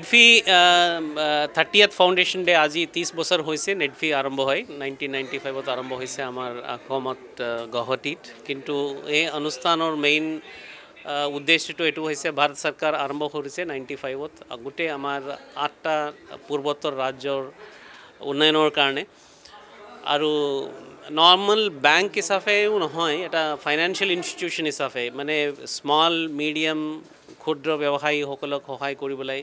নেটফি 30th foundation day আজি 30 বছৰ হৈছে নেটফি আৰম্ভ হয় 1995ত আৰম্ভ হৈছে আমাৰ অসমত গুৱাহাটীত কিন্তু এই অনুষ্ঠানৰ মেইন উদ্দেশ্যটো এইটো হৈছে ভাৰত চৰকাৰ আৰম্ভ কৰিছে 95ত গোটেই আমাৰ 8টা পূৰ্বোত্তৰ ৰাজ্যৰ উন্নয়নৰ কাৰণে আৰু নৰ্মেল বেংক হিচাপেও নহয় এটা ফাইনেন্সিয়েল ইনষ্টিটিউশ্যন হিচাপে মানে স্মল মিডিয়াম ক্ষুদ্ৰ ব্যৱসায়ীসকলক সহায় কৰিবলৈ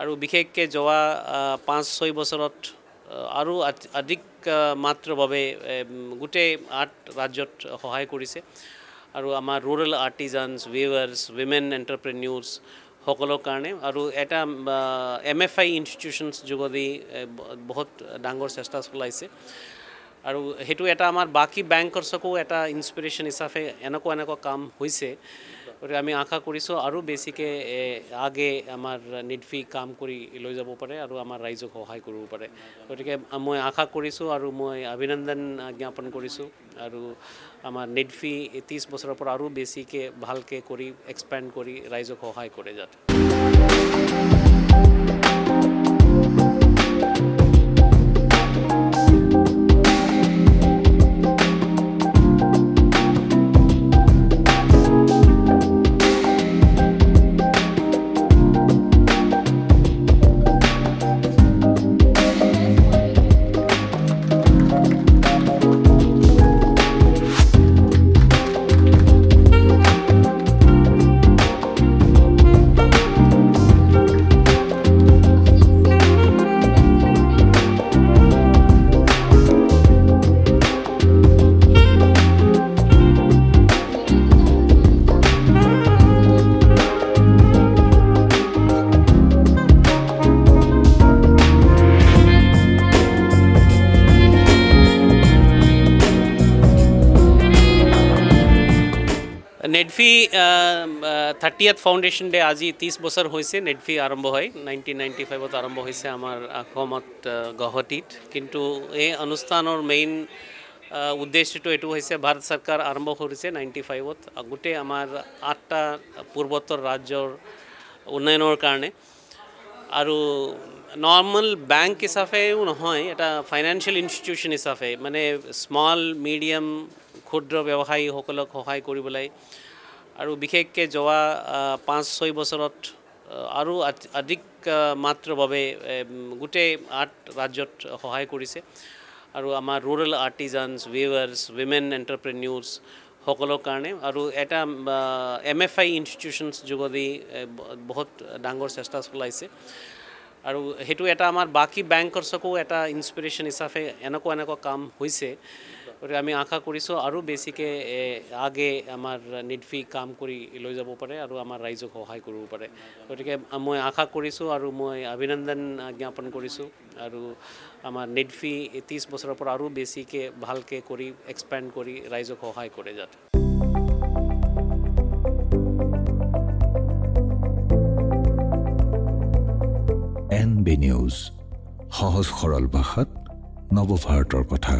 আৰু বিশেষকৈ যোৱা 5-6 বছৰত আৰু অধিক মাত্ৰাভাৱে গোটেই 8 ৰাজ্যত সহায় কৰিছে আৰু আমাৰ ৰুৰেল আৰ্টিজানছ উইভাৰ্ছ উইমেন এণ্টাৰপ্ৰেনিউৰ্ছ সকলৰ কাৰণে আৰু এটা MFI ইনষ্টিটিউশ্যনছ যোগেদি বহুত ডাঙৰ চেষ্টা চলাইছে আৰু সেইটো এটা আমাৰ বাকী বেংকৰ চকু এটা ইনস্পিৰেশ্যন হিচাপে এনেকুৱা কাম হৈছে গতিকে আমি আশা কৰিছোঁ আৰু বেছিকৈ আগে আমাৰ নেটফি কাম কৰি লৈ যাব পাৰে আৰু আমাৰ ৰাইজক সহায় কৰিব পাৰে গতিকে মই আশা কৰিছোঁ আৰু মই অভিনন্দন জ্ঞাপন কৰিছোঁ আৰু আমাৰ নেটফি 30 বছৰৰ পৰা আৰু বেছিকৈ ভালকৈ কৰি এক্সপেণ্ড কৰি ৰাইজক সহায় কৰে যাতে নেটফি 30th ফাউণ্ডেশ্যন ডে আজি 30 বছৰ হৈছে নেটফি আৰম্ভ হয় 1995ত আৰম্ভ হৈছে আমাৰ অসমত গুৱাহাটীত কিন্তু এই অনুষ্ঠানৰ মেইন উদ্দেশ্যটো এইটো হৈছে ভাৰত চৰকাৰ আৰম্ভ কৰিছে 95ত গোটেই আমাৰ 8টা পূৰ্বোত্তৰ ৰাজ্যৰ উন্নয়নৰ কাৰণে আৰু নৰ্মেল বেংক হিচাপেও নহয় এটা ফাইনেন্সিয়েল ইনষ্টিটিউশ্যন হিচাপে মানে স্মল মিডিয়াম ক্ষুদ্ৰ ব্যৱসায়ীসকলক সহায় কৰিবলৈ আৰু বিশেষকৈ যোৱা 5-6 বছৰত আৰু অধিক মাত্ৰাভাৱে গোটেই 8 ৰাজ্যত সহায় কৰিছে আৰু আমাৰ ৰুৰেল আৰ্টিজানছ উইভাৰ্ছ উইমেন এণ্টাৰপ্ৰেনিউৰ্ছ সকলৰ কাৰণে আৰু এটা MFI ইনষ্টিটিউশ্যনছ যোগেদি বহুত ডাঙৰ চেষ্টা চলাইছে আৰু সেইটো এটা আমাৰ বাকী বেংকৰ চকু এটা ইনস্পিৰেশ্যন হিচাপে এনেকুৱা কাম হৈছে গতিকে আমি আশা কৰিছোঁ আৰু বেছিকৈ আগে আমাৰ নেটফি কাম কৰি লৈ যাব পাৰে আৰু আমাৰ ৰাইজক সহায় কৰিব পাৰে গতিকে মই আশা কৰিছোঁ আৰু মই অভিনন্দন জ্ঞাপন কৰিছোঁ আৰু আমাৰ নেটফি 30 বছৰৰ পৰা আৰু বেছিকৈ ভালকৈ কৰি এক্সপেণ্ড কৰি ৰাইজক সহায় কৰে যাতে NB নিউজ সহজ সৰল ভাষাত নৱভাৰতৰ কথা।